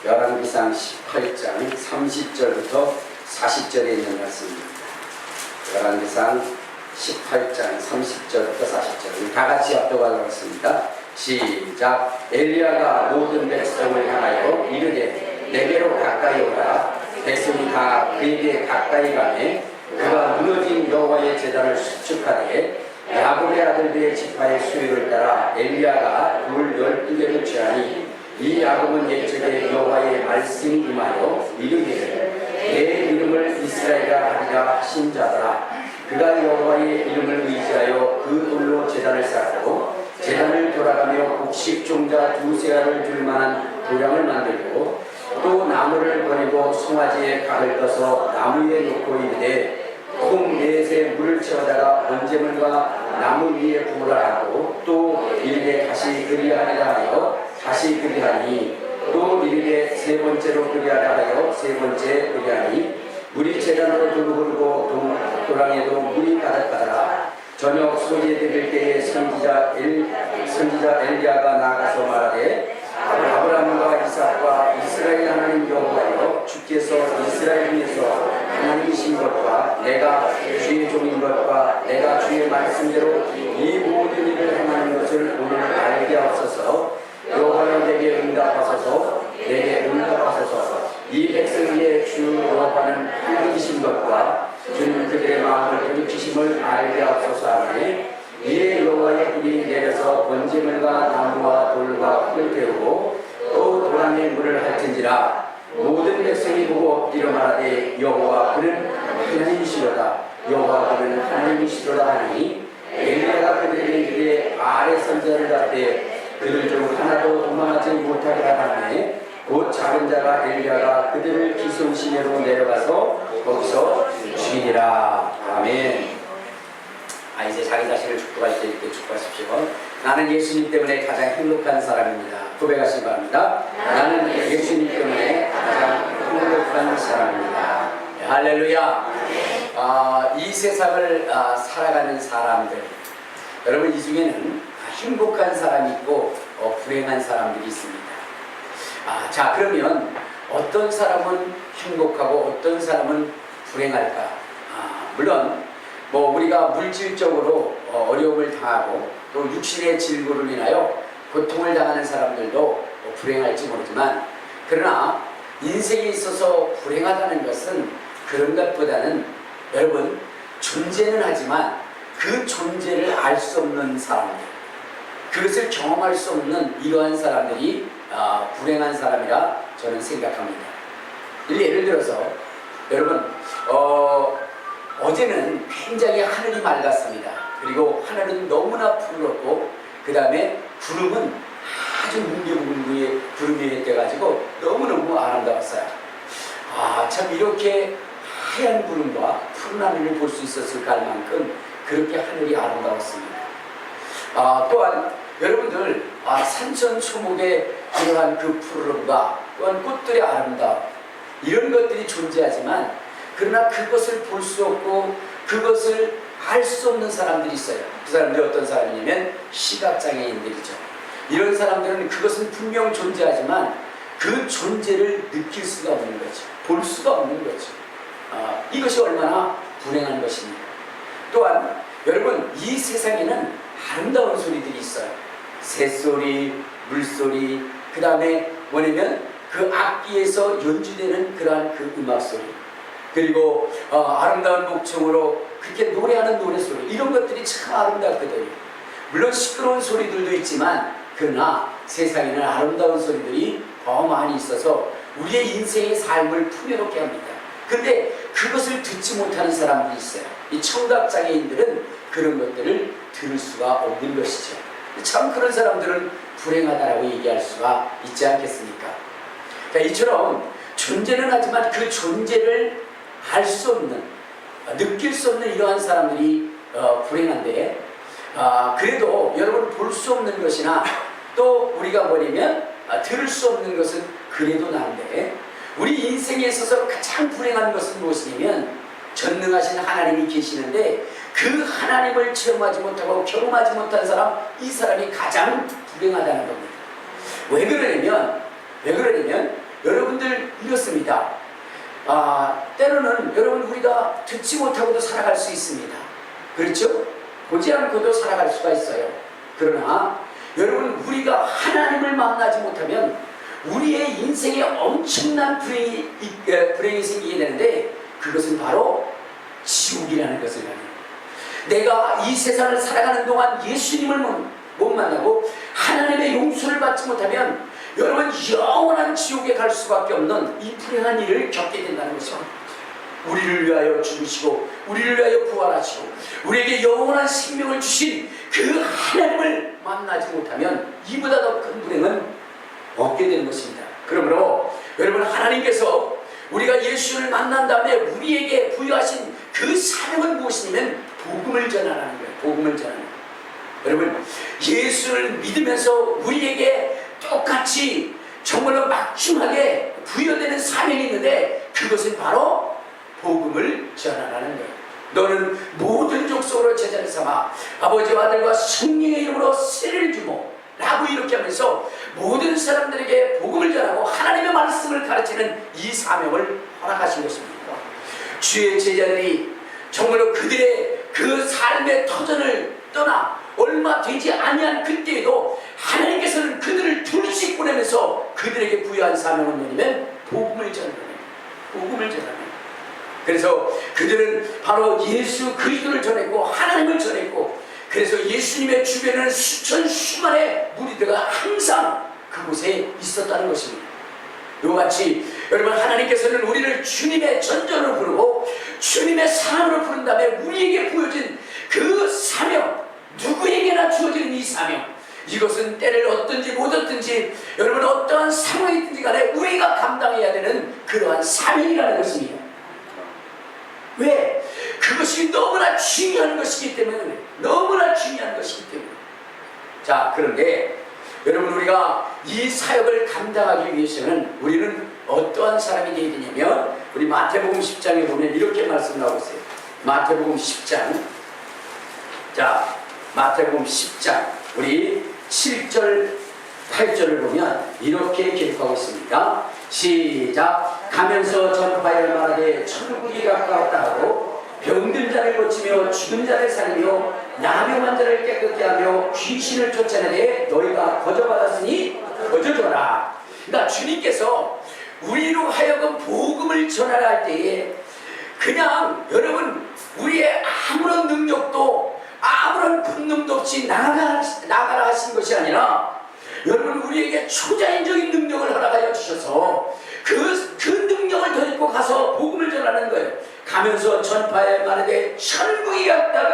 열왕기상 18장 30절부터 40절에 있는 말씀입니다. 열왕기상 18장 30절부터 40절 다 같이 합독하도록 하겠습니다. 시작. 엘리야가 모든 백성을 향하여 이르되 내게로 가까이 오라. 백성이 다 그에게 가까이 가매 그가 무너진 여호와의 제단을 수축하되 야곱의 아들들의 지파의 수요를 따라 엘리야가 돌 12개를 취하니 이 야곱은 옛적에 여호와의 말씀이 임하여 이르기를 내 이름을 이스라엘이라 하리라 하신 자더라. 그가 여호와의 이름을 의지하여 그 돌로 제단을 쌓고 제단을 돌아가며 곡식 종자 2세알을 줄 만한 도량을 만들고 또 나무를 버리고 송아지에 각을 떠서 나무에 놓고 이르되 콩 4세 물을 채워다가 번제물과 나무 위에 부으라 하고 또 이르되 다시 그리하리라 하여 다시 그리하니 또 이르되 세 번째로 그리하라 하여 세 번째 그리하니 물이 제단으로 두르고 도랑에도 물이 가득하더라. 저녁 소리에 들을 때에 선지자 엘리야가 나아가서 말하되 아브라함과 이삭과 이스라엘 하나님 여호와여 주께서 이스라엘 중에서 하나님이신 것과 내가 주의 종인 것과 내가 주의 말씀대로 이 모든 일을 행하는 것을 오늘 알게 하옵소서. 여호와여 내게 응답하소서. 내게 응답하소서. 이 백성 위에 주 여호와는 하나님이신 것과 주는 그들의 마음을 돌이키심을 알게 하옵소서 하니 이에 여호와의 불이 내려서 번제물과 나무와 돌과 흙을 태우고 또 도랑에 물을 핥은지라. 모든 백성이 보고 엎드려 말하되 여호와 그는 하나님이시로다. 여호와 그는 하나님이시로다 하니 엘리야가 그들에게 이르되 아래 선지자를 잡되 그들 중 하나도 도망하지 못하게 하라매 곧 작은 자가 엘리야가 그들을 기손 시내로 내려가서 거기서 죽이니라. 아멘. 이제 자기 자신을 축복할 때 이렇게 축복하십시오. 나는 예수님 때문에 가장 행복한 사람입니다. 고백하시기 바랍니다. 나는 예수님 때문에 가장 행복한 사람입니다. 할렐루야. 이 세상을 살아가는 사람들, 여러분 이 중에는 행복한 사람이 있고 불행한 사람들이 있습니다. 자, 그러면 어떤 사람은 행복하고 어떤 사람은 불행할까? 물론 우리가 물질적으로 어려움을 당하고 또 육신의 질고를 인하여 고통을 당하는 사람들도 불행할지 모르지만, 그러나 인생에 있어서 불행하다는 것은 그런 것보다는 여러분 존재는 하지만 그 존재를 알 수 없는 사람들, 그것을 경험할 수 없는 이러한 사람들이 불행한 사람이라 저는 생각합니다. 예를 들어서 여러분 어제는 굉장히 하늘이 맑았습니다. 그리고 하늘은 너무나 푸르렀고 그 다음에 구름은 아주 뭉게뭉게 구름이 떠가지고 너무너무 아름다웠어요. 참 이렇게 하얀 구름과 푸른 하늘을 볼 수 있었을까 할 만큼 그렇게 하늘이 아름다웠습니다. 또한 여러분들 산천초목의 이러한 그 푸르름과 또한 꽃들의 아름다움, 이런 것들이 존재하지만 그러나 그것을 볼 수 없고 그것을 알 수 없는 사람들이 있어요. 그 사람들이 어떤 사람이냐면 시각장애인들이죠. 이런 사람들은 그것은 분명 존재하지만 그 존재를 느낄 수가 없는 거죠. 볼 수가 없는 거죠. 이것이 얼마나 불행한 것입니까? 또한 여러분 이 세상에는 아름다운 소리들이 있어요. 새소리, 물소리, 그 다음에 뭐냐면 그 악기에서 연주되는 그러한 그 음악소리, 그리고 아름다운 목청으로 그렇게 노래하는 노래소리, 이런 것들이 참 아름답거든요. 물론 시끄러운 소리들도 있지만 그러나 세상에는 아름다운 소리들이 더 많이 있어서 우리의 인생의 삶을 풍요롭게 합니다. 근데 그것을 듣지 못하는 사람들이 있어요. 이 청각장애인들은 그 그런 것들을 들을 수가 없는 것이죠. 참 그런 사람들은 불행하다라고 얘기할 수가 있지 않겠습니까? 그러니까 이처럼 존재는 하지만 그 존재를 알 수 없는, 느낄 수 없는 이러한 사람들이 불행한데, 그래도 여러분 볼 수 없는 것이나 또 우리가 뭐냐면 들을 수 없는 것은 그래도 나은데, 우리 인생에 있어서 가장 불행한 것은 무엇이냐면 전능하신 하나님이 계시는데 그 하나님을 체험하지 못하고 경험하지 못한 사람, 이 사람이 가장 불행하다는 겁니다. 왜 그러냐면 여러분들 이렇습니다. 때로는 여러분 우리가 듣지 못하고도 살아갈 수 있습니다. 그렇죠? 보지 않고도 살아갈 수가 있어요. 그러나 여러분 우리가 하나님을 만나지 못하면 우리의 인생에 엄청난 불행이 생기게 되는데, 그것은 바로 지옥이라는 것을 말해요. 내가 이 세상을 살아가는 동안 예수님을 못 만나고 하나님의 용서를 받지 못하면 여러분 영원한 지옥에 갈 수밖에 없는 이 불행한 일을 겪게 된다는 것이죠. 우리를 위하여 죽으시고 우리를 위하여 부활하시고 우리에게 영원한 생명을 주신 그 하나님을 만나지 못하면 이보다 더 큰 불행은 얻게 되는 것입니다. 그러므로 여러분, 하나님께서 우리가 예수를 만난 다음에 우리에게 부여하신 그 사명은 무엇이냐면 복음을 전하라는 거예요. 복음을 전하는 거예요. 여러분, 예수를 믿으면서 우리에게 똑같이 정말로 막중하게 부여되는 사명이 있는데, 그것은 바로 복음을 전하라는 거예요. 너는 모든 족속으로 제자를 삼아 아버지와 아들과 성령의 이름으로 세례를 주고 라고 이렇게 하면서 모든 사람들에게 복음을 전하고 하나님의 말씀을 가르치는 이 사명을 허락하신 것입니다. 주의 제자들이 정말로 그들의 그 삶의 터전을 떠나 얼마 되지 아니한 그때에도 하나님께서는 그들을 둘씩 보내면서 그들에게 부여한 사명은 뭐냐면 복음을 전하는 거예요. 복음을 전하는 거예요. 그래서 그들은 바로 예수 그리스도를 전했고 하나님을 전했고, 그래서 예수님의 주변에는 수천수만의 무리들가 항상 그곳에 있었다는 것입니다. 이와 같이 여러분, 하나님께서는 우리를 주님의 전전으로 부르고 주님의 사랑으로 부른 다음에 우리에게 보여진 그 사명, 누구에게나 주어지는 이 사명, 이것은 때를 얻든지 못 얻든지 여러분 어떠한 상황이든지 간에 우리가 감당해야 되는 그러한 사명이라는 것입니다. 왜? 그것이 너무나 중요한 것이기 때문에, 너무나 중요한 것이기 때문에. 자, 그런데 여러분, 우리가 이 사역을 감당하기 위해서는 우리는 어떠한 사람이 되어야 되냐면, 우리 마태복음 10장에 보면 이렇게 말씀하고 있어요. 마태복음 10장. 자, 마태복음 10장 우리 7절 8절을 보면 이렇게 기록하고 있습니다. 시작. 가면서 전파하여 말하되 천국이 가까웠다 하고 병든 자를 고치며 죽은 자를 살리며 나병한 자를 깨끗게 하며 귀신을 쫓아내되 너희가 거저받았으니 거저줘라. 그러니까 주님께서 우리로 하여금 복음을 전하라 할 때에 그냥 여러분 우리의 아무런 능력도 아무런 본능도 없이 나가라 하신 것이 아니라, 여러분 우리에게 초자연적인 능력을 허락하여 주셔서 그 능력을 가지고 가서 복음을 전하는 거예요. 가면서 전파에 말하되 천국이 가까이,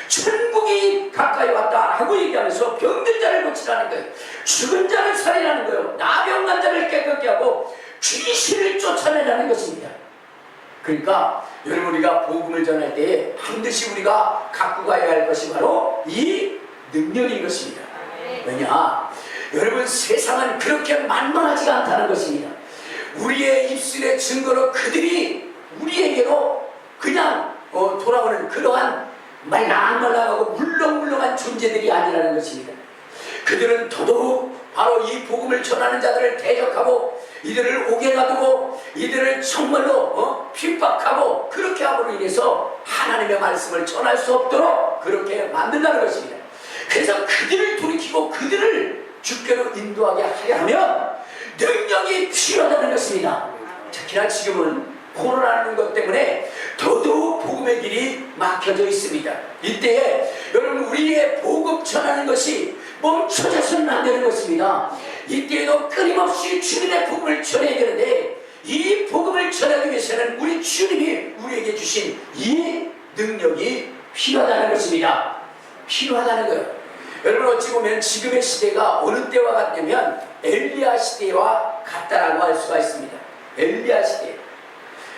천국이 가까이 왔다 하고 얘기하면서 병든 자를 고치라는 거예요. 죽은 자를 살리라는 거예요. 나병난 자를 깨끗게 하고 귀신을 쫓아내라는 것입니다. 그러니까 여러분, 우리가 복음을 전할 때 반드시 우리가 갖고 가야 할 것이 바로 이 능력인 것입니다. 왜냐? 여러분, 세상은 그렇게 만만하지가 않다는 것입니다. 우리의 입술의 증거로 그들이 우리에게로 그냥 돌아오는 그러한 말랑말랑하고 물렁물렁한 존재들이 아니라는 것입니다. 그들은 더더욱 바로 이 복음을 전하는 자들을 대적하고 이들을 옥에 가두고 이들을 정말로 핍박하고 그렇게 함으로 인해서 하나님의 말씀을 전할 수 없도록 그렇게 만든다는 것입니다. 그래서 그들을 돌이키고 그들을 주께로 인도하게 하려 하면 능력이 필요하다는 것입니다. 특히나 지금은 코로나라는 것 때문에 더더욱 복음의 길이 막혀져 있습니다. 이때에 여러분, 우리의 복음 전하는 것이 멈춰져서는 안 되는 것입니다. 이때에도 끊임없이 주님의 복음을 전해야 되는데, 이 복음을 전하기 위해서는 우리 주님이 우리에게 주신 이 능력이 필요하다는 것입니다. 필요하다는 거예요. 여러분 어찌 보면 지금의 시대가 어느 때와 같냐면 엘리야 시대와 같다라고 할 수가 있습니다. 엘리야 시대.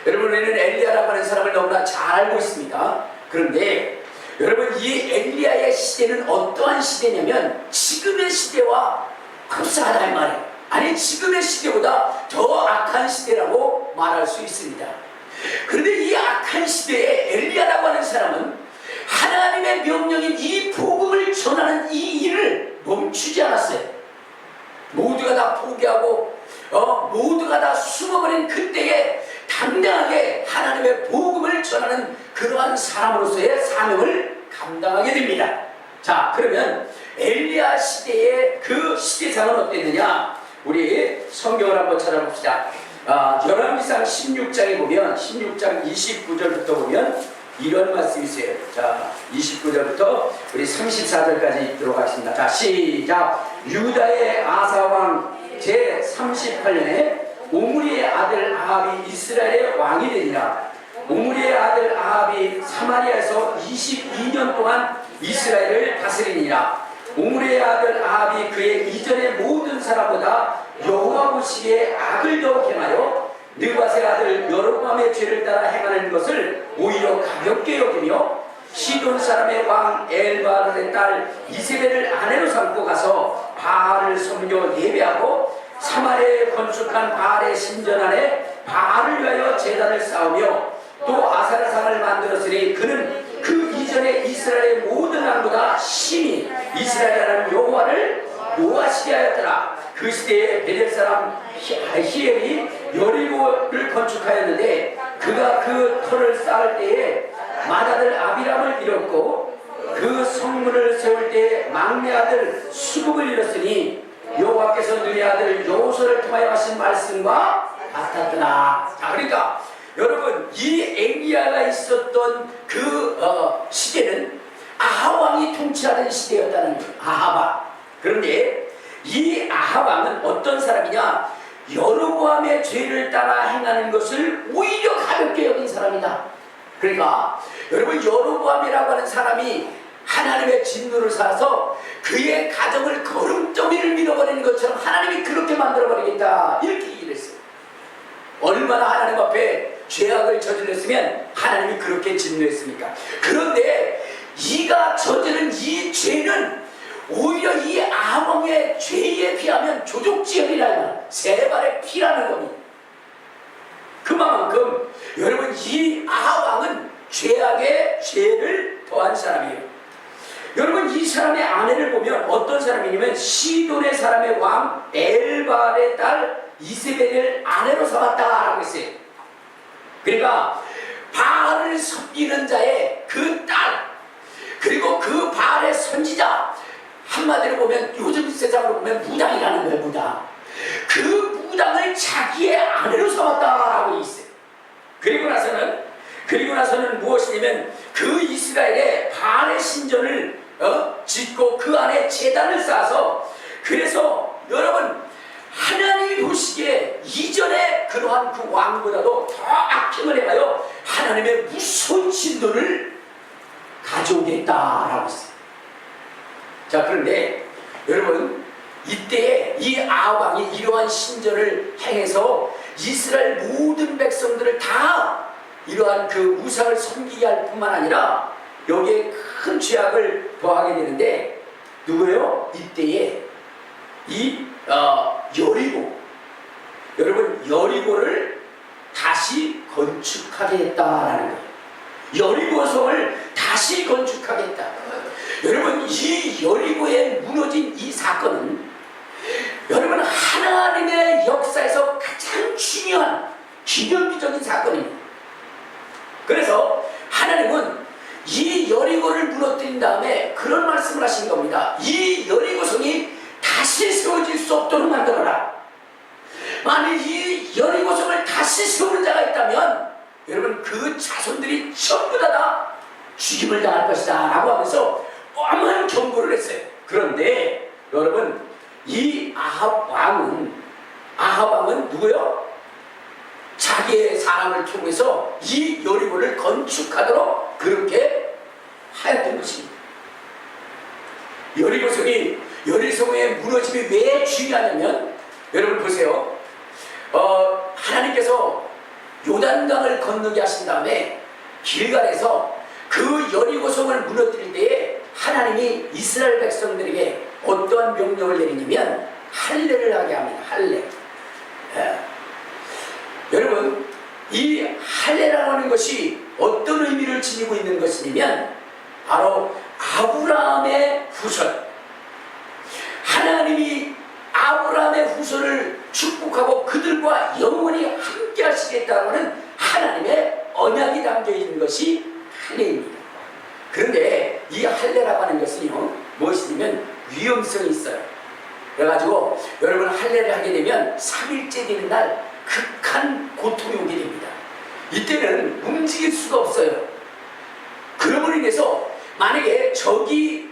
여러분 우리는 엘리야라고 하는 사람을 너무나 잘 알고 있습니다. 그런데 여러분 이 엘리야의 시대는 어떠한 시대냐면 지금의 시대와 흡사하다 이 말이에요. 아니 지금의 시대보다 더 악한 시대라고 말할 수 있습니다. 그런데 이 악한 시대에 엘리야라고 하는 사람은 하나님의 명령인 이 복음을 전하는 이 일을 멈추지 않았어요. 모두가 다 포기하고 모두가 다 숨어버린 그때에 당당하게 하나님의 복음을 전하는 그러한 사람으로서의 사명을 감당하게 됩니다. 자, 그러면 엘리야 시대의 그 시대상은 어땠느냐? 우리 성경을 한번 찾아봅시다. 열왕기상 16장에 보면 16장 29절부터 보면 이런 말씀이 있어요. 자, 29절부터 우리 34절까지 읽도록 하겠습니다. 자, 시작. 유다의 아사왕 제38년에 오므리의 아들 아합이 이스라엘의 왕이 되니라. 오므리의 아들 아합이 사마리아에서 22년 동안 이스라엘을 다스리니라. 오므리의 아들 아합이 그의 이전의 모든 사람보다 여호와 보시기에 악을 더욱 행하여 느밧의 아들 여로보암의 죄를 따라 행하는 것을 오히려 가볍게 여기며 시돈 사람의 왕 엘바알의 딸 이세벨을 아내로 삼고 가서 바알을 섬겨 예배하고 사마리아에 건축한 바알의 신전 안에 바알을 위하여 제단을 쌓으며 또 아사라상을 만들었으니 그는 그 이전에 이스라엘의 모든 왕보다 심히 이스라엘이라는 여호와를 노하시게 하였더라. 그 시대에 베델 사람 히엘이 여리고를 건축하였는데 그가 그 터를 쌓을 때에 맏아들 아비람을 잃었고 그 성문을 세울 때에 막내 아들 수북을 잃었으니 여호와께서 너희 아들 여호수아를 통하여 하신 말씀과 같았더라. 자, 그러니까 여러분 이 엘리야가 있었던 그 시대는 아합 왕이 통치하던 시대였다는 거예요. 아합 왕. 그런데 이 아합 왕은 어떤 사람이냐? 여로보암의 죄를 따라 행하는 것을 오히려 가볍게 여긴 사람이다. 그러니까 여러분 여로보암이라고 하는 사람이 하나님의 진노를 사서 그의 가정을 걸음더미를 밀어버리는 것처럼 하나님이 그렇게 만들어버리겠다 이렇게 얘기를 했어요. 얼마나 하나님 앞에 죄악을 저질렀으면 하나님이 그렇게 진노했습니까? 그런데 이가 저지른 이 죄는 오히려 이 아합 왕의 죄에 비하면 조족지혈이라는 세 발의 피라는 겁니다. 그만큼 여러분 이 아합 왕은 죄악의 죄를 더한 사람이에요. 여러분 이 사람의 아내를 보면 어떤 사람이냐면 시돈의 사람의 왕 엘바알의 딸 이세벨을 아내로 삼았다라고 했어요. 그러니까 바알을 섬기는 자의 그 딸 그리고 그 바알의 선지자 한마디로 보면 요즘 세상으로 보면 무당이라는 거예요. 무당. 그 무당을 자기의 아내로 삼았다라고 있어요. 그리고 나서는 무엇이냐면 그 이스라엘의 바알의 신전을 짓고 그 안에 제단을 쌓아서 그래서 여러분 하나님이 보시기에 이전에 그러한 그 왕보다도 더 악행을 행하여 하나님의 무서운 진노를 가져오겠다라고 했어요. 자, 그런데 여러분 이때에 이 아합 왕이 이러한 신전을 행해서 이스라엘 모든 백성들을 다 이러한 그 우상을 섬기게 할 뿐만 아니라 여기에 큰 죄악을 더하게 되는데 누구예요? 이때에 이 여리고 여러분 여리고를 다시 건축하게 했다라는 거예요. 여리고 성을 다시 건축하겠다. 여러분 이 여리고에 무너진 이 사건은 여러분 하나님의 역사에서 가장 중요한 기념비적인 사건입니다. 그래서 하나님은 이 여리고를 무너뜨린 다음에 그런 말씀을 하신 겁니다. 이 여리고성이 다시 세워질 수 없도록 만들어라. 만일 이 여리고성을 다시 세우는 자가 있다면 여러분 그 자손들이 전부 다 죽임을 당할 것이다 라고 하면서 어마어마한 경고를 했어요. 그런데 여러분 이 아합 왕은 누구요? 자기의 사람을 통해서 이 여리고를 건축하도록 그렇게 하였던 것입니다. 여리고성의 무너짐이 왜 중요하냐면, 여러분 보세요. 하나님께서 요단강을 건너게 하신 다음에 길갈에서 그 여리고성을 무너뜨릴 때에 하나님이 이스라엘 백성들에게 어떠한 명령을 내리냐면 할례를 하게 합니다. 할례. 여러분, 이 할례라고 하는 것이 어떤 의미를 지니고 있는 것이냐면 바로 아브라함의 후손, 하나님이 아브라함의 후손을 축복하고 그들과 영원히 함께 하시겠다고 하는 하나님의 언약이 담겨 있는 것이 할례입니다. 그런데 이 할례라고 하는 것은요, 무엇이냐면 위험성이 있어요. 그래가지고 여러분, 할례를 하게 되면 3일째 되는 날 극한 고통이 오게 됩니다. 이때는 움직일 수가 없어요. 그러므로 인해서 만약에 적이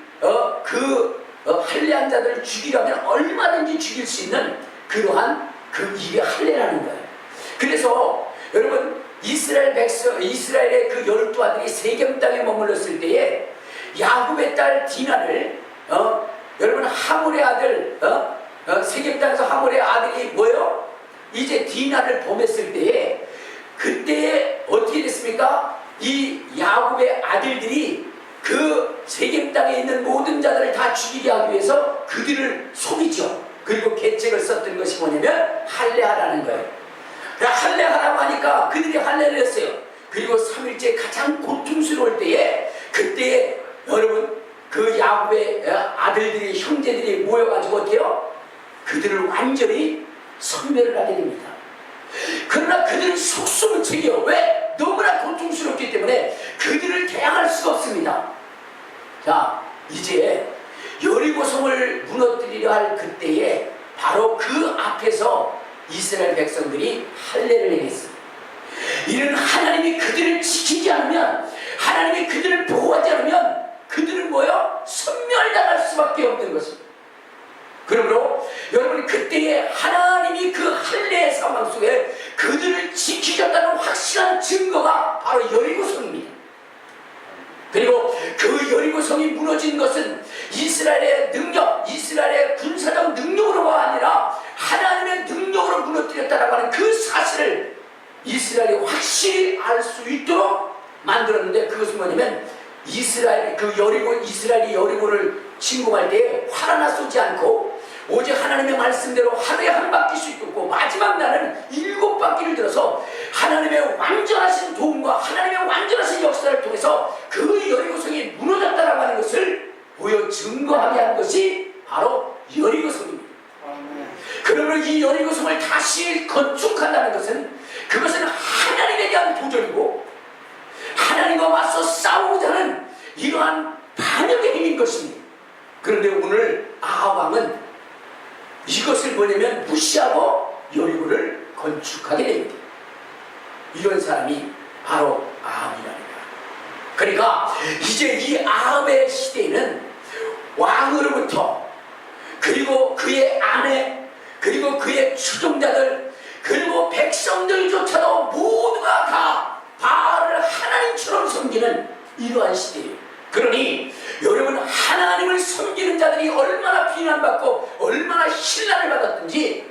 할례한 자들을 죽이려면 얼마든지 죽일 수 있는 그러한 이게 할례라는 거예요. 그래서 여러분, 이스라엘의 그 12아들이 세겜 땅에 머물렀을 때에 야곱의 딸 디나를 여러분, 하몰의 아들 세겜 땅에서 하몰의 아들이 뭐예요? 이제 디나를 범했을 때에 그때에 어떻게 됐습니까? 이 야곱의 아들들이 그 세겜 땅에 있는 모든 자들을 다 죽이게 하기 위해서 그들을 속이죠. 그리고 계책을 썼던 것이 뭐냐면 할례하라는 거예요. 할례하라고 하니까 그들이 할례를 했어요. 그리고 3일째 가장 고통스러울 때에 그때에 여러분, 그 야곱의 아들들이, 형제들이 모여가지고 어때요? 그들을 완전히 섬멸을 하게 됩니다. 그러나 그들은 속수를 챙겨. 왜? 너무나 고통스럽기 때문에 그들을 대항할 수가 없습니다. 자, 이제 여리고성을 무너뜨리려 할 그때에 바로 그 앞에서 이스라엘 백성들이 할례를 행했습니다. 이는 하나님이 그들을 지키지 않으면, 하나님이 그들을 보호하지 않으면 그들은 뭐요? 섬멸당할 수밖에 없는 것입니다. 그러므로 여러분, 그때에 하나님이 그 할례의 상황 속에 그들을 지키셨다는 확실한 증거가 바로 여리고성입니다. 그리고 그 여리고성이 무너진 것은 이스라엘의 능력, 이스라엘의 군사적 능력으로가 아니라 하나님의 능력으로 무너뜨렸다라고 하는 그 사실을 이스라엘이 확실히 알 수 있도록 만들었는데, 그것은 뭐냐면 이스라엘이 여리고를 침공할 때 활 하나 쏘지 않고 오직 하나님의 말씀대로 하루에 한 바퀴씩 있고 마지막 날은 7바퀴를 들어서 하나님의 완전하신 도움과 하나님의 완전하신 역사를 통해서 그 여리고성이 무너졌다라고 하는 것을 보여 증거하게 한 것이 바로 여리고성입니다. 그러므로 이 여리고성을 다시 건축한다는 것은, 그것은 하나님에 대한 도전이고 하나님과 맞서 싸우고자 하는 이러한 반역의 힘인 것입니다. 그런데 오늘 아합 왕은 이것을 뭐냐면 무시하고 여리고를 건축하게 됩니다. 이런 사람이 바로 아합이라는 거야. 그러니까 이제 이 아합의 시대에는 왕으로부터, 그리고 그의 아내, 그리고 그의 추종자들, 그리고 백성들조차도 모두가 다 바알을 하나님처럼 섬기는 이러한 시대예요. 그러니 여러분, 하나님을 섬기는 자들이 얼마나 비난받고 얼마나 신란을 받았든지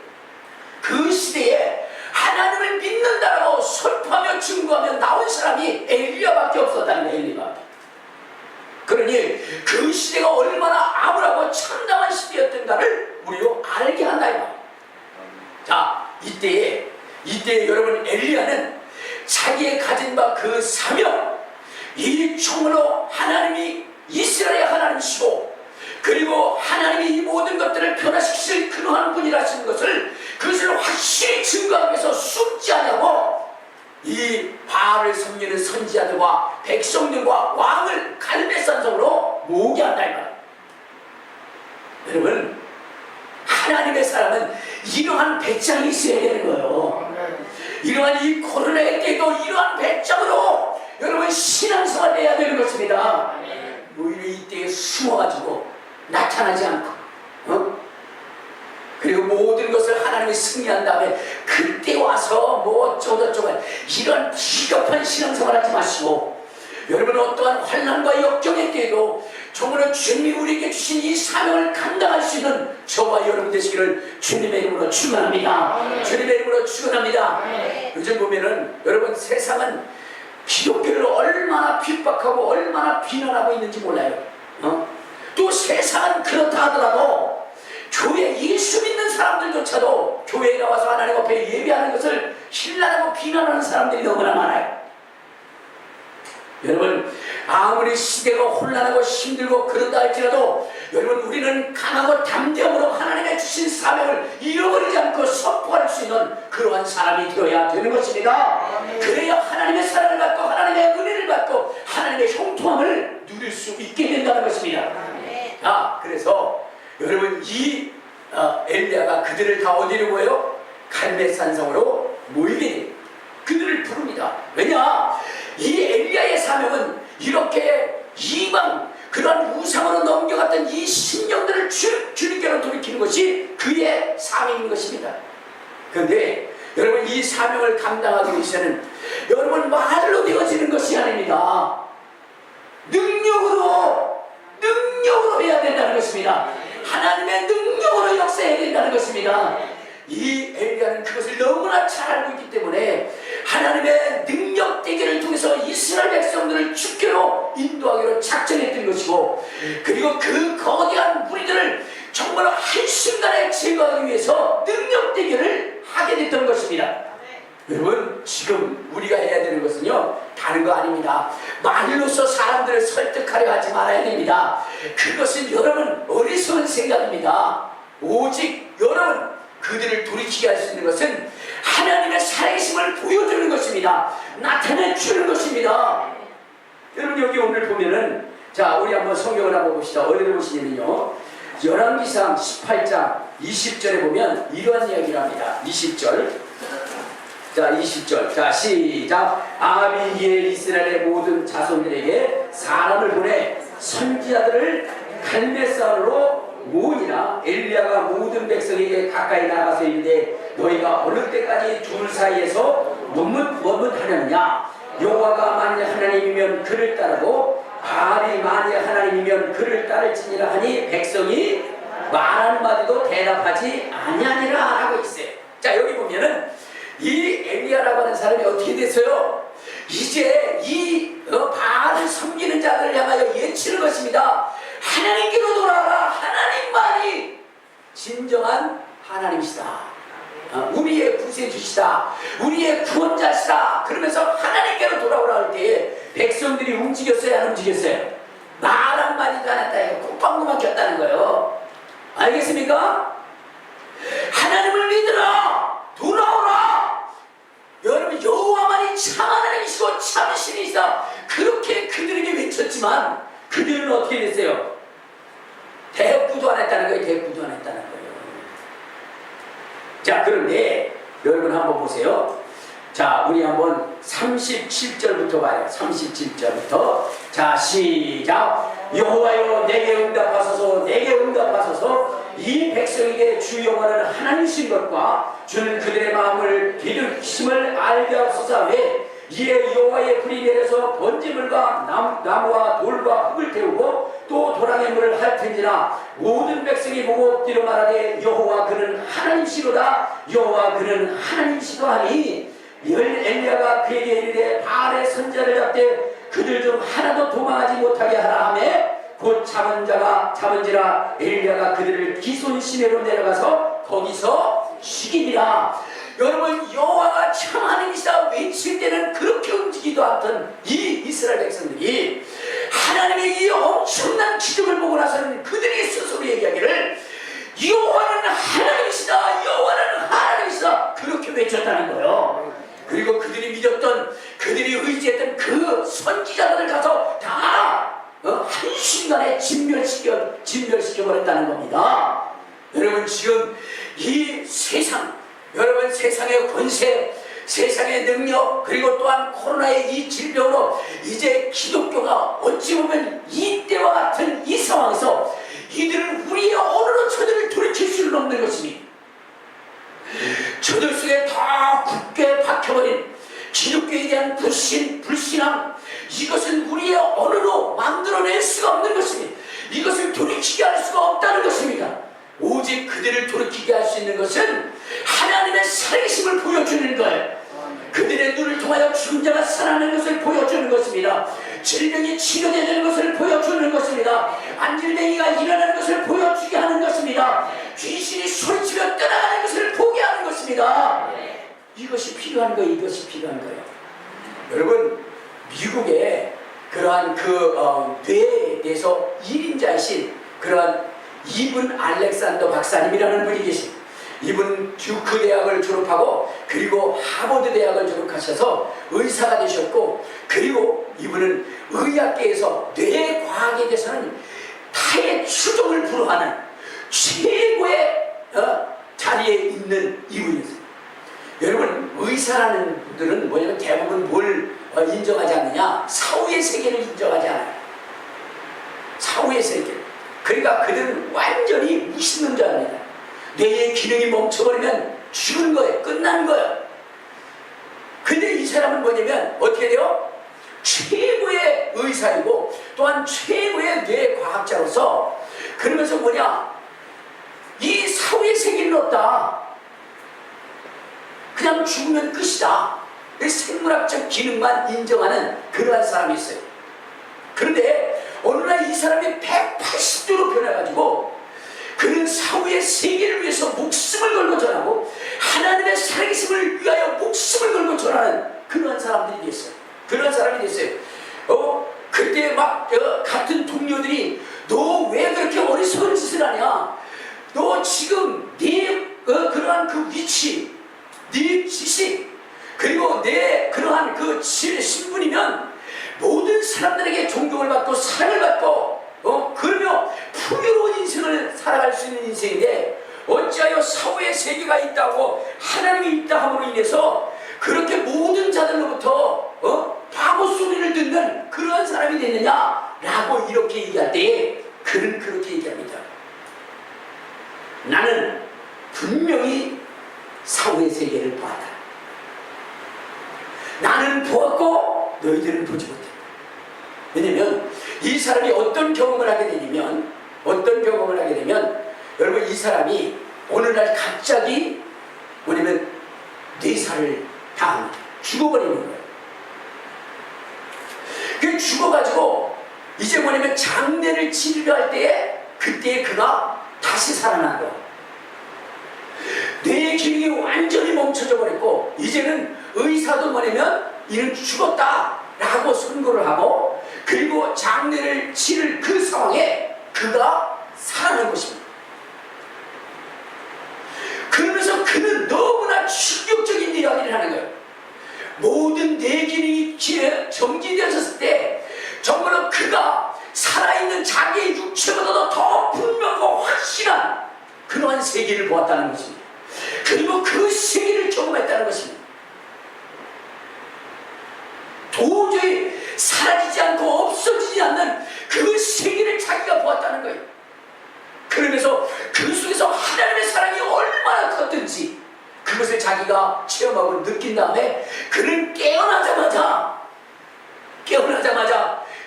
그 시대에 하나님을 믿는다라고 선포하며 증거하며 나온 사람이 엘리야밖에 없었다는 거예요. 엘리야밖에. 그러니 그 시대가 얼마나 암울하고 참담한 시대였던가를 우리로 알게 한다 이 말이에요. 자, 이때에 여러분, 엘리야는 자기의 가진 바 그 사명, 이 총으로 하나님이 이스라엘의 하나님이시고, 그리고 하나님이 이 모든 것들을 변화시키실 그러한 분이라는 것을, 그것을 확실히 증거하기 위해서 숨지 않냐고 이 바알을 섬기는 선지자들과 백성들과 왕을 갈매산성으로 모으게 한다 이 말이에요. 여러분, 하나님의 사람은 이러한 배짱이 있어야 되는 거예요. 이러한 이 코로나의 때도 이러한 배짱으로 여러분 신앙생활을 해야 되는 것입니다. 오히려 이때에 숨어가지고 나타나지 않고 그리고 모든 것을 하나님이 승리한 다음에 그때 와서 뭐 어쩌고저쩌고 이런 비겁한 신앙생활 하지 마시고, 여러분 어떠한 환난과 역경의 때에도 정말 주님이 우리에게 주신 이 사명을 감당할 수 있는 저와 여러분 되시기를 주님의 이름으로 축원합니다. 주님의 이름으로 축원합니다. 요즘 보면은 여러분 세상은 기독교를 얼마나 핍박하고 얼마나 비난하고 있는지 몰라요. 또 세상은 그렇다 하더라도 교회 예수 믿는 사람들조차도 교회에 나와서 하나님 앞에 예배하는 것을 신랄하고 비난하는 사람들이 너무나 많아요. 여러분 아무리 시대가 혼란하고 힘들고 그런다 할지라도 여러분 우리는 강하고 담대함으로 하나님의 주신 사명을 잃어버리지 않고 선포할 수 있는 그러한 사람이 되어야 되는 것입니다. 그래야 하나님의 사랑을 받고 하나님의 은혜를 받고 하나님의 형통함을 누릴 수 있게 된다는 것입니다. 그래서 여러분 이 엘리야가 그들을 다 어디로 모여요? 갈멜산성으로 모이게 돼요. 그들을 부릅니다. 왜냐? 이 엘리야의 사명은 이렇게 이방 그런 우상으로 넘겨갔던 이 신령들을 주님께로 돌이키는 것이 그의 사명인 것입니다. 그런데 여러분 이 사명을 감당하기 위해서는 여러분 말로 되어지는 것이 아닙니다. 능력으로 해야 된다는 것입니다. 하나님의 능력으로 역사해야 된다는 것입니다. 이 엘리야는 그것을 너무나 잘 알고 있기 때문에 하나님의 능력 대결을 통해서 이스라엘 백성들을 주께로 인도하기로 작정했던 것이고, 그리고 그 거대한 무리들을 정말 한순간에 제거하기 위해서 능력 대결을 하게 됐던 것입니다. 여러분 지금 우리가 해야 되는 것은요 다른 거 아닙니다. 말로서 사람들을 설득하려 하지 말아야 됩니다. 그것은 여러분 어리석은 생각입니다. 오직 여러분 그들을 돌이키게 할 수 있는 것은 하나님의 살아계심을 보여주는 것입니다. 나타내주는 것입니다. 여러분 여기 오늘 보면은 자 우리 한번 성경을 한번 봅시다. 어디를 보시냐면요 열왕기상 18장 20절에 보면 이러한 이야기를 합니다. 20절 자 20절 자 시작. 아합이 이에 이스라엘의 모든 자손들에게 사람을 보내 선지자들을 갈멜산으로 모으니라. 엘리야가 모든 백성에게 가까이 나가서 이르되 너희가 어느 때까지 둘 사이에서 머뭇하느냐. 여호와가 만일 하나님이면 그를 따르고 바알이 만일 하나님이면 그를 따를지니라 하니 백성이 말 한마디도 대답하지 아니하니라 하고 있어요. 자 여기 보면은 이 엘리야라고 하는 사람이 어떻게 됐어요? 이제 이 바알을 섬기는 자들을 향하여 예치는 것입니다. 하나님께로 돌아와라. 하나님만이 진정한 하나님이시다. 우리의 구세주시다. 우리의 구원자시다. 그러면서 하나님께로 돌아오라 할 때에 백성들이 움직였어요? 안 움직였어요? 말 한마디도 안 했다. 이거 콧방구만 꼈다는 거예요. 알겠습니까? 하나님을 믿으라. 돌아오라. 여러분 여호와만이 참 하나님이시고 참 신이시다. 그렇게 그들에게 외쳤지만 그들은 어떻게 됐어요? 대꾸도 안 했다는 거예요. 대꾸도 안 했다는 거예요. 자 그런데 여러분 한번 보세요. 자 우리 한번 37절부터 봐요. 37절부터 자 시작. 여호와여 내게 응답하소서. 내게 응답하소서. 이 백성에게 주 여호와는 하나님이신 것과 주는 그들의 마음을 기득심을 알게 하소서. 왜? 이에 여호와의 불이 내려서 번제물과 나무와 돌과 흙을 태우고 또 도랑의 물을 핥은지라. 모든 백성이 보고 엎드려 말하되 여호와 그는 하나님이시로다. 여호와 그는 하나님이시로다 하니 엘리야가 그에게 이르되 바알의 선지자를 잡되 그들 중 하나도 도망하지 못하게 하라 하매 곧 잡은지라. 엘리야가 그들을 기손 시내로 내려가서 거기서 죽이니라. 여러분 여호와가 참 하나님이시다 외칠 때는 그렇게 움직이지도 않던 이 이스라엘 백성들이 하나님의 이 엄청난 기적을 보고 나서는 그들이 스스로 얘기하기를 여호와는 하나님이시다. 여호와는 하나님이시다. 그렇게 외쳤다는 거예요. 그리고 그들이 믿었던 그들이 의지했던 그 선지자들을 가서 다 한순간에 진멸시켜버렸다는 겁니다. 여러분 지금 이 세상 여러분 세상의 권세 세상의 능력 그리고 또한 코로나의 이 질병으로 이제 기독교가 어찌 보면 이때와 같은 이 상황에서 이들은 우리의 언어로 저들을 돌이킬 수는 없는 것입니다. 저들 속에 다 굳게 박혀버린 기독교에 대한 불신앙 이것은 우리의 언어로 만들어낼 수가 없는 것입니다. 이것을 돌이키게 할 수가 없다는 것입니다. 오직 그들을 돌이키게 할 수 있는 것은 하나님의 살아계심을 보여주는 거예요. 그들의 눈을 통하여 죽은 자가 살아나는 것을 보여주는 것입니다. 질병이 치료되는 것을 보여주는 것입니다. 안질뱅이가 일어나는 것을 보여주게 하는 것입니다. 귀신이 소리치며 떠나가는 것을 보게 하는 것입니다. 이것이 필요한 거예요. 이것이 필요한 거예요. 여러분, 미국에 그러한 뇌에 대해서 1인자이신 그러한 이분 알렉산더 박사님이라는 분이 계십니다. 이분 듀크 대학을 졸업하고 그리고 하버드 대학을 졸업하셔서 의사가 되셨고, 그리고 이분은 의학계에서 뇌과학에 대해서는 타의 추종을 불허하는 최고의 자리에 있는 이분이었어요. 여러분, 의사라는 분들은 뭐냐면 대부분 뭘 인정하지 않느냐? 사후의 세계를 인정하지 않아요. 사후의 세계. 그러니까 그들은 완전히 무신론자입니다. 뇌의 기능이 멈춰버리면 죽은 거예요. 끝난 거예요. 근데 이 사람은 뭐냐면 어떻게 돼요? 최고의 의사이고 또한 최고의 뇌과학자로서, 그러면서 뭐냐? 이 사후의 세계는 없다. 그냥 죽으면 끝이다. 생물학적 기능만 인정하는 그러한 사람이 있어요. 그런데 어느 날 이 사람이 180도로 변해가지고 그는 사후의 세계를 위해서 목숨을 걸고 전하고 하나님의 살아계심을 위하여 목숨을 걸고 전하는 그러한 사람들이 됐어요. 그러한 사람이 됐어요. 그때 막 같은 동료들이 너 왜 그렇게 어리석은 짓을 하냐? 너 지금 네 그러한 그 위치, 네 지식, 그리고 내 그러한 그 신분이면 모든 사람들에게 존경을 받고 사랑을 받고 그러며 풍요로운 인생을 살아갈 수 있는 인생인데 어찌하여 사후의 세계가 있다고 하나님이 있다 함으로 인해서 그렇게 모든 자들로부터 바보 소리를 듣는 그러한 사람이 됐느냐라고 이렇게 얘기할 때 그는 그렇게 얘기합니다. 나는 분명히 사후의 세계를 보았다. 나는 보았고 너희들은 보지 못했다. 왜냐면 이 사람이 어떤 경험을 하게 되냐면 여러분, 이 사람이 어느 날 갑자기 뭐냐면 뇌사를 당합니다. 죽어버리는 거예요. 그 죽어가지고 이제 뭐냐면 장례를 치료할 때에 그때 그가 다시 살아난 거예요. 뇌의 기능이 완전히 멈춰져 버렸고 이제는 의사도 뭐냐면 이는 죽었다라고 선고를 하고, 그리고 장례를 치를 그 상황에 그가 살아난 것입니다. 그러면서 그는 너무나 충격적인 이야기를 하는 거예요. 모든 뇌 기능이 정지되었을 때 정말로 그가 살아있는 자기의 육체보다도 더 분명하고 확실한 그러한 세계를 보았다는 것입니다. 그리고 그 세계를 경험했다는 것입니다. 도저히 사라지지 않고 없어지지 않는 그 세계를 자기가 보았다는 거예요. 그러면서 그 속에서 하나님의 사랑이 얼마나 컸든지 그것을 자기가 체험하고 느낀 다음에 그는 깨어나자마자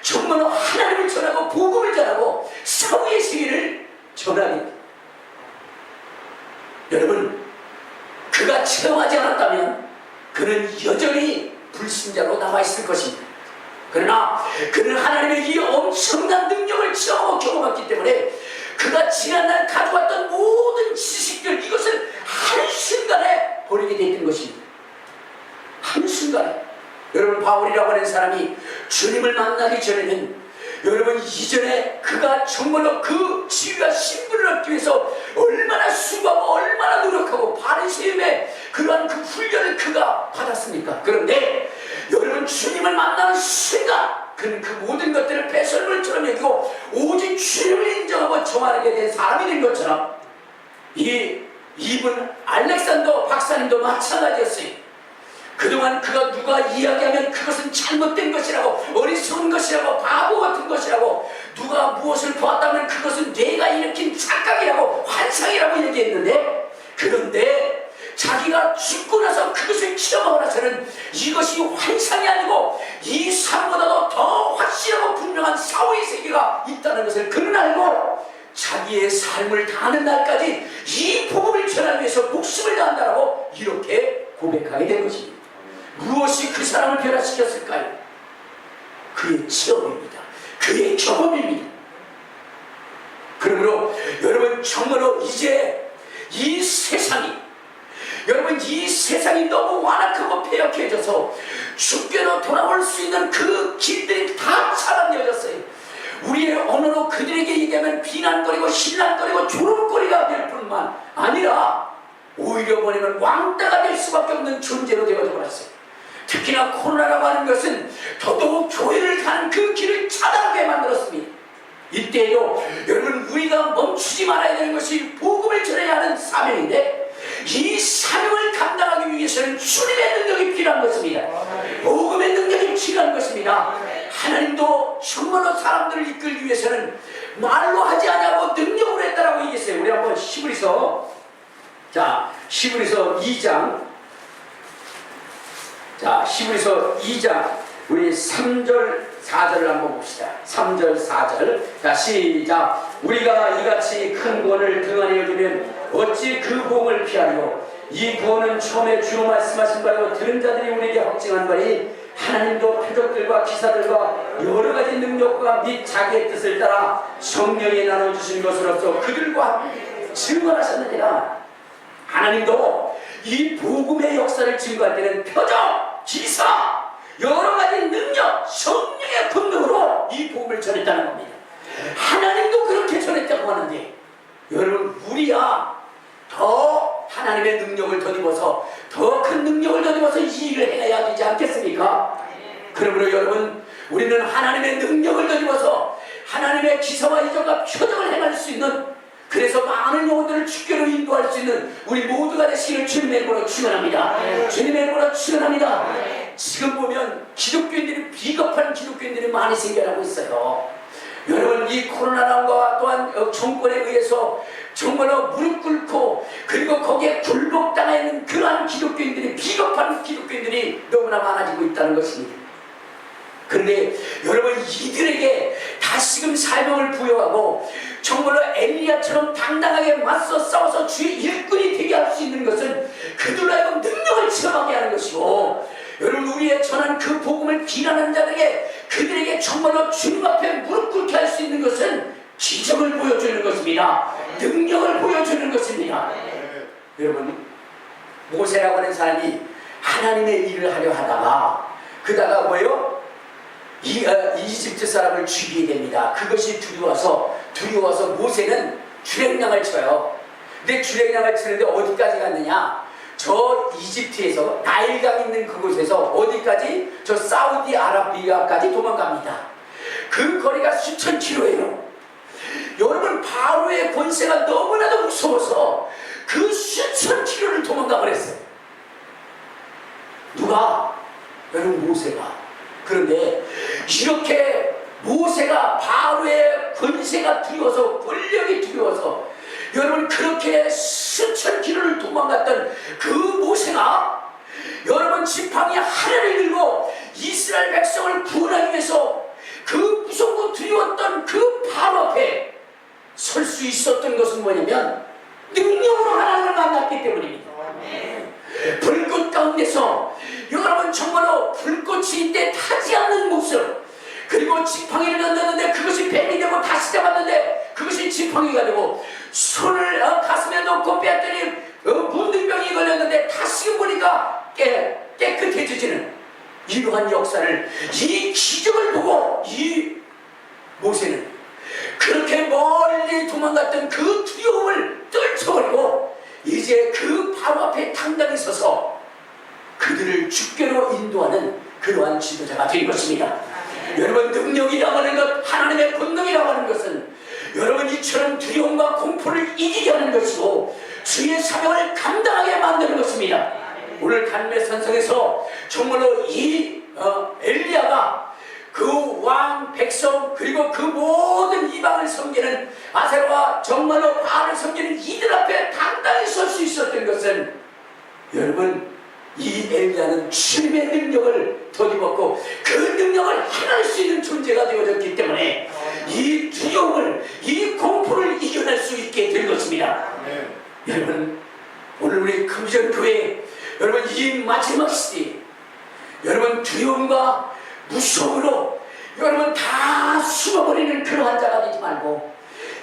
정말로 하나님을 전하고 복음을 전하고 사후의 세계를 전하게 됩니다. 여러분, 그가 체험하지 않았다면 그는 여전히 불신자로 남아있을 것입니다. 그러나 그는 하나님의 이 엄청난 능력을 체험하고 경험했기 때문에 그가 지난날 가져왔던 모든 지식들, 이것을 한순간에 버리게 되었던 것입니다. 한순간에. 여러분, 바울이라고 하는 사람이 주님을 만나기 전에는 여러분 이전에 그가 정말로 그 지위와 신분을 얻기 위해서 얼마나 수고하고 얼마나 노력하고 바리새인의 그러한 그 훈련을 그가 받았습니까? 그런데 여러분, 주님을 만나는 순간 그는 그 모든 것들을 배설물처럼 여기고 오직 주님을 인정하고 정하게 된 사람이 된 것처럼 이분 알렉산더 박사님도 마찬가지였어요. 그동안 그가 누가 이야기하면 그것은 잘못된 것이라고, 어리석은 것이라고, 바보 같은 것이라고, 누가 무엇을 보았다면 그것은 뇌가 일으킨 착각이라고, 환상이라고 얘기했는데, 그런데 자기가 죽고 나서 그것을 체험하고 나서는 이것이 환상이 아니고 이 삶보다도 더 확실하고 분명한 사후의 세계가 있다는 것을 그는 알고 자기의 삶을 다하는 날까지 이 복음을 전하기 위해서 목숨을 다한다라고 이렇게 고백하게 된 것입니다. 무엇이 그 사람을 변화시켰을까요? 그의 체험입니다. 그의 경험입니다. 그러므로 여러분 정말로 이제 이 세상이 너무 완악하고 폐역해져서 죽게로 돌아올 수 있는 그 길들이 다 차단되어졌어요. 우리의 언어로 그들에게 얘기하면 비난거리고 신난거리고 조롱거리가 될 뿐만 아니라 오히려 뭐냐면 왕따가 될 수밖에 없는 존재로 되어져 버렸어요. 특히나 코로나라고 하는 것은 더더욱 교회를 가는 그 길을 차단하게 만들었습니다. 이때에도 여러분 우리가 멈추지 말아야 되는 것이 복음을 전해야 하는 사명인데 이 사명을 감당하기 위해서는 주님의 능력이 필요한 것입니다. 복음의 능력이 필요한 것입니다. 하나님도 정말로 사람들을 이끌기 위해서는 말로 하지 않고 능력으로 했다라고 얘기했어요. 우리 한번 히브리서 2장 우리 3절 4절을 한번 봅시다. 3절 4절 자 시작. 우리가 이같이 큰 구원을 등한히 여기면 어찌 그 복음을 피하리요. 이 구원은 처음에 주로 말씀하신 바요 들은 자들이 우리에게 확증한 바니 하나님도 표적들과 기사들과 여러 가지 능력과 및 자기의 뜻을 따라 성령에 나눠주신 것으로서 그들과 증언하셨느니라. 하나님도 이 복음의 역사를 증거할 때는 표적, 기사, 여러 가지 능력, 성령의 권능으로 이 복음을 전했다는 겁니다. 하나님도 그렇게 전했다고 하는데 여러분 우리야 더 하나님의 능력을 덧입어서 더 큰 능력을 덧입어서 이 일을 해야 되지 않겠습니까? 그러므로 여러분 우리는 하나님의 능력을 덧입어서 하나님의 기사와 이적과 표적을 행할 수 있는 그래서 많은 영혼들을 주께로 인도할 수 있는 우리 모두가 되시기를 주님의 이름으로 축원합니다. 주님의 이름으로 축원합니다. 지금 보면 기독교인들이 비겁한 기독교인들이 많이 생겨나고 있어요. 여러분 이 코로나랑과 또한 정권에 의해서 정말로 무릎 꿇고 그리고 거기에 굴복당하 있는 그러한 기독교인들이 비겁한 기독교인들이 너무나 많아지고 있다는 것입니다. 그런데 여러분 이들에게 다시금 사명을 부여하고 정말로 엘리야처럼 당당하게 맞서 싸워서 주의 일꾼이 되게 할 수 있는 것은 그들로 하여금 능력을 체험하게 하는 것이고 여러분 우리의 전한 그 복음을 비난하는 자들에게 그들에게 정말로 주님 앞에 무릎 꿇게 할 수 있는 것은 기적을 보여주는 것입니다. 능력을 보여주는 것입니다. 여러분 모세라고 하는 사람이 하나님의 일을 하려 하다가 그다가 뭐예요? 이집트 사람을 죽이게 됩니다. 그것이 두려워서 모세는 주랭랑을 쳐요. 근데 주랭랑을 치는데 어디까지 갔느냐? 저 이집트에서 나일강 있는 그곳에서 어디까지? 저 사우디아라비아까지 도망갑니다. 그 거리가 수천 킬로예요. 여러분 바로의 권세가 너무나도 무서워서 그 수천 킬로를 도망가 버렸어요. 누가? 여러분 모세가. 그런데 이렇게 모세가 바로의 권세가 두려워서 권력이 두려워서 여러분 그렇게 수천 킬로를 도망갔던 그 모세가 여러분 지팡이 하나를 들고 이스라엘 백성을 구원하기 위해서 그 무섭고 두려웠던 그 바로 앞에 설 수 있었던 것은 뭐냐면 능력으로 하나님을 만났기 때문입니다. 불꽃 가운데서 여러분 정말로 불꽃이 있대 타지 않는 모습 그리고 지팡이를 던졌는데 그것이 뱀이 되고 다시 잡았는데 그것이 지팡이가 되고 손을 가슴에 넣고 빼앗더니 문둥병이 걸렸는데 다시 보니까 깨끗해지는 이러한 역사를 이 기적을 보고 이 모세는 그렇게 멀리 도망갔던 그 두려움을 떨쳐버리고 이제 그 바로 앞에 당당히 서서 그들을 주께로 인도하는 그러한 지도자가 될 것입니다. 여러분 능력이라고 하는 것 하나님의 권능이라고 하는 것은 여러분 이처럼 두려움과 공포를 이기게 하는 것이고 주의 사명을 감당하게 만드는 것입니다. 오늘 간메 산성에서 정말로 이 엘리야가 그 왕 백성 그리고 그 모든 이방을 섬기는 아세라와 정말로 바알을 섬기는 이들 앞에 당당히 설 수 있었던 것은 여러분 이 엘리야는 주님의 능력을 덧입었고 그 능력을 행할 수 있는 존재가 되어졌기 때문에 이 두려움을, 이 공포를 이겨낼 수 있게 된 것입니다. 여러분, 오늘 우리 금전 교회, 여러분 이 마지막 시대, 여러분 두려움과 무서움으로 여러분 다 숨어버리는 그러한 자가 되지 말고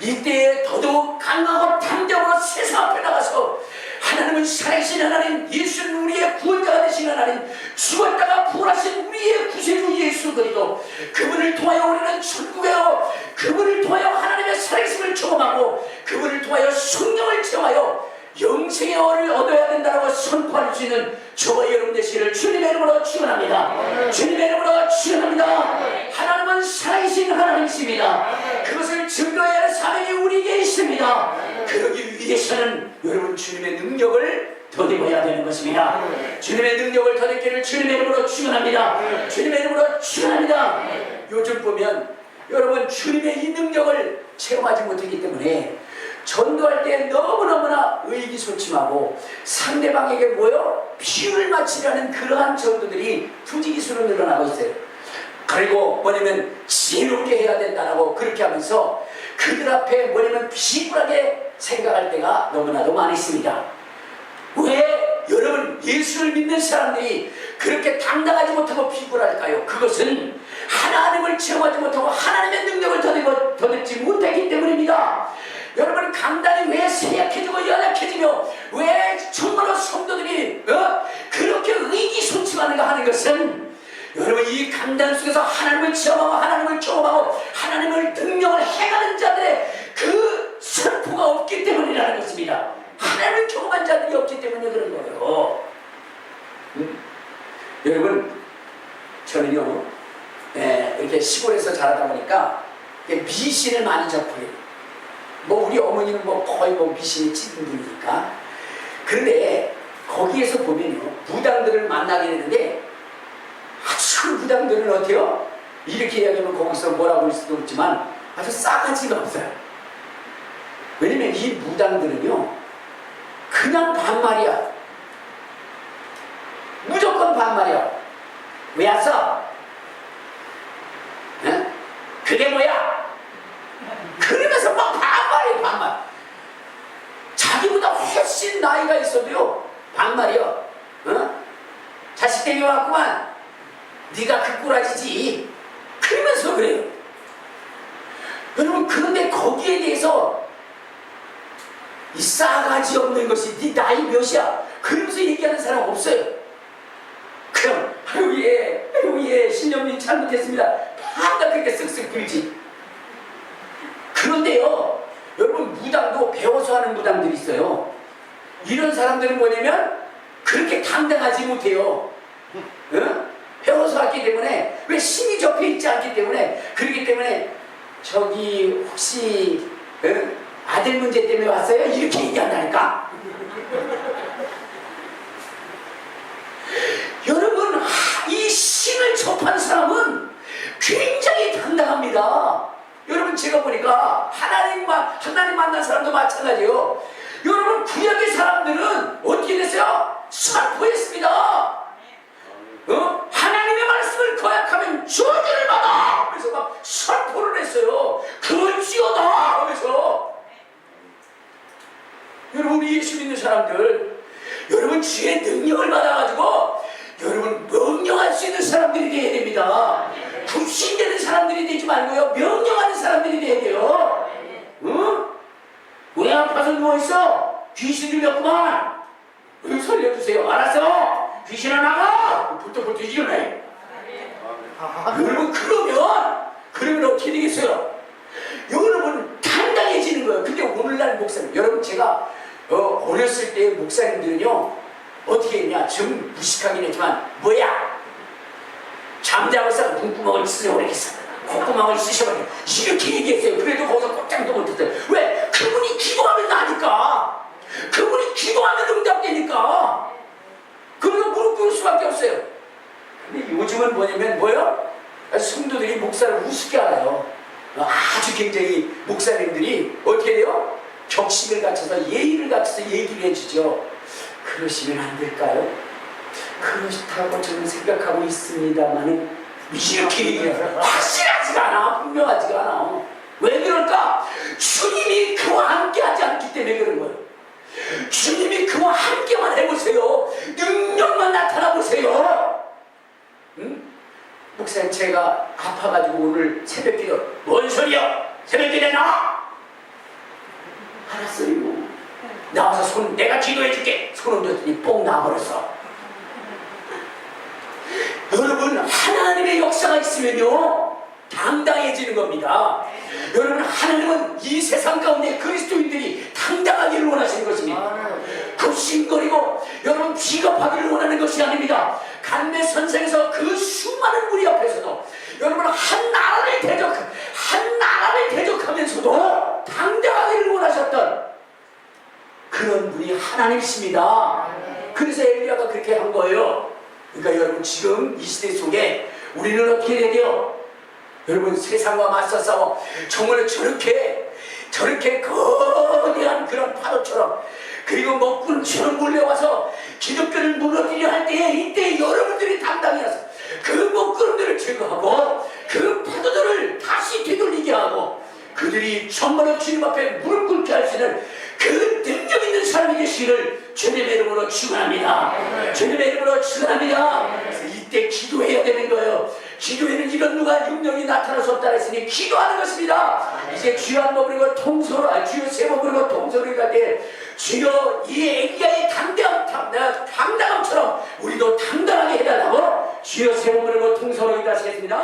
이때에 더더욱 강하고 담대함으로 세상 앞에 나가서 하나님은 살아계신 하나님, 예수는 우리의 구원자가 되신 하나님, 죽었다가 부활하신 우리의 구세주 예수 그리스도, 그분을 통하여 우리는 천국에 그분을 통하여 하나님의 살아계심을 경험하고 그분을 통하여 성령을 체험하여 영생의 얼을 얻어야 된다고 선포할 수 있는 저와 여러분 되시기를 주님의 이름으로 축원합니다. 주님의 이름으로 축원합니다. 하나님은 살아계신 하나님이십니다. 그것을 증거해야 할 사명이 우리에게 있습니다. 그러기 위해서는 여러분 주님의 능력을 덧입어야 되는 것입니다. 주님의 능력을 덧입기를 주님의 이름으로 축원합니다. 주님의 이름으로 축원합니다. 요즘 보면 여러분 주님의 이 능력을 체험하지 못했기 때문에 전도할 때 너무너무나 의기소침하고 상대방에게 뭐요? 비유를 맞추려는 그러한 전도들이 부지기수로 늘어나고 있어요. 그리고 뭐냐면 지혜롭게 해야 된다라고 그렇게 하면서 그들 앞에 뭐냐면 비굴하게 생각할 때가 너무나도 많이 있습니다. 왜 여러분 예수를 믿는 사람들이 그렇게 당당하지 못하고 비굴할까요? 그것은 하나님을 체험하지 못하고 하나님의 능력을 덧입지 못했기 때문입니다. 여러분 강단이 왜 쇠약해지고 연약해지며 왜 정말로 성도들이 그렇게 의기소침하는가 하는 것은 여러분 이 강단 속에서 하나님을 체험하고 하나님을 경험하고 하나님을 능력을 행하는 자들의 그 선포가 없기 때문이라는 것입니다. 하나님을 경험한 자들이 없기 때문에 그런 거예요. 여러분 저는요 이렇게 시골에서 자라다 보니까 미신을 많이 접해요. 뭐 우리 어머니는 뭐 거의 뭐 미신이 찢은 분이니까. 그런데 거기에서 보면요 무당들을 만나게 되는데 아주 무당들은 어때요? 이렇게 이야기하면 거기서 뭐라고 할 수도 없지만 아주 싸가지가 없어요. 왜냐면 이 무당들은요 그냥 반말이야. 무조건 반말이야. 왜 왔어? 응? 그게 뭐야? 그러면서 막 반말이야 반말. 자기보다 훨씬 나이가 있어도요 반말이야. 응? 자식 데려왔구만. 네가 그 꼬라지지. 그러면서 그래요. 여러분 그런데 거기에 대해서 이 싸가지 없는 것이 네 나이 몇이야? 그러면서 얘기하는 사람 없어요. 그럼 아유 예 신령님 잘못했습니다. 한다 그렇게 쓱쓱 빌지. 그런데요 여러분 무당도 배워서 하는 무당들이 있어요. 이런 사람들은 뭐냐면 그렇게 당당하지 못해요. 응? 배워서 왔기 때문에 왜 신이 접해 있지 않기 때문에 그렇기 때문에 저기 혹시 응? 아들 문제 때문에 왔어요? 이렇게 얘기한다니까. 여러분 이 신을 접한 사람은 굉장히 당당합니다. 여러분 제가 보니까 하나님 만난 사람도 마찬가지예요. 여러분 구약의 사람들은 어떻게 됐어요? 선포했습니다. 하나님의 말씀을 거역하면 저주를 받아! 그래서 막 선포를 했어요. 그럴지어다! 하면서 여러분 예수 믿는 사람들 여러분 주의 능력을 받아가지고 여러분 명령할 수 있는 사람들이 되어야 됩니다. 불신되는 사람들이 되지 말고요 명령하는 사람들이 되어야 돼요. 응? 왜 아파서 누워있어? 귀신 들렸구만. 살려주세요. 알았어? 귀신아 나가! 부터 일어나요. 여러분 그러면 어떻게 되겠어요? 여러분 당당해지는 거예요. 근데 오늘날 목사님 여러분 제가 어렸을 때 목사님들은요 어떻게 했냐 좀 무식하긴 했지만 뭐야 잠자고 있어 눈구멍을 쑤셔버리겠어 콧구멍을 쑤셔버리겠어 이렇게 얘기했어요. 그래도 거기서 꼼짝도 못했어요. 왜? 그분이 기도하면 나니까. 그분이 기도하면 응답되니까. 그래서 무릎 꿇을 수밖에 없어요. 근데 요즘은 뭐냐면 뭐요? 성도들이 목사를 우습게 알아요. 아주 굉장히 목사님들이 어떻게 돼요? 격식을 갖춰서 예의를 갖춰서 얘기를 해주죠. 그러시면 안 될까요? 그렇다고 저는 생각하고 있습니다만은 이렇게 확실하지가 않아. 분명하지가 않아. 왜 그럴까? 주님이 그와 함께하지 않기 때문에 그런 거예요. 주님이 그와 함께만 해보세요. 능력만 나타나 보세요. 응? 목사님, 제가 아파가지고 오늘 새벽기도. 뭔 소리야? 새벽기도에 나와? 알았어요. 나와서 내가 기도해줄게. 손 얹었더니 뽕 나와버렸어. 여러분, 하나님의 역사가 있으면요 당당해지는 겁니다. 여러분, 하나님은 이 세상 가운데 그리스도인들이 당당하기를 원하시는 것입니다. 급신거리고 여러분 비겁하기를 원하는 것이 아닙니다. 간매선생에서 그 수많은 무리 앞에서도 여러분 한 나라를 대적하면서도 당당하기를 원하셨던 그런 분이 하나님이십니다. 그래서 엘리야가 그렇게 한 거예요. 그러니까 여러분, 지금 이 시대 속에 우리는 어떻게 해야 돼요? 여러분, 세상과 맞서 싸워 정말 저렇게 거대한 그런 파도처럼, 그리고 먹구름처럼 몰려와서 기독교를 무너뜨려 할 때에, 이때 여러분들이 당당해서 그 먹구름들을 제거하고 그 파도들을 다시 되돌리게 하고 그들이 정말로 주님 앞에 무릎 꿇게 할 수 있는 그 능력 있는 사람이 계시기를 주님의 이름으로 축원합니다. 주님의 이름으로 축원합니다. 이때 기도해야 되는 거예요. 기도에는 이런 누가 능력이 나타날 수 없다 했으니 기도하는 것입니다. 이제 주여 한 번 부르고 통솔, 주여 세 번 부르고 통솔을 할 때, 주여 이 엘리야의 당당함처럼 우리도 당당하게 해달라고 주여 세 번 부르고 통솔을 다시 했습니다.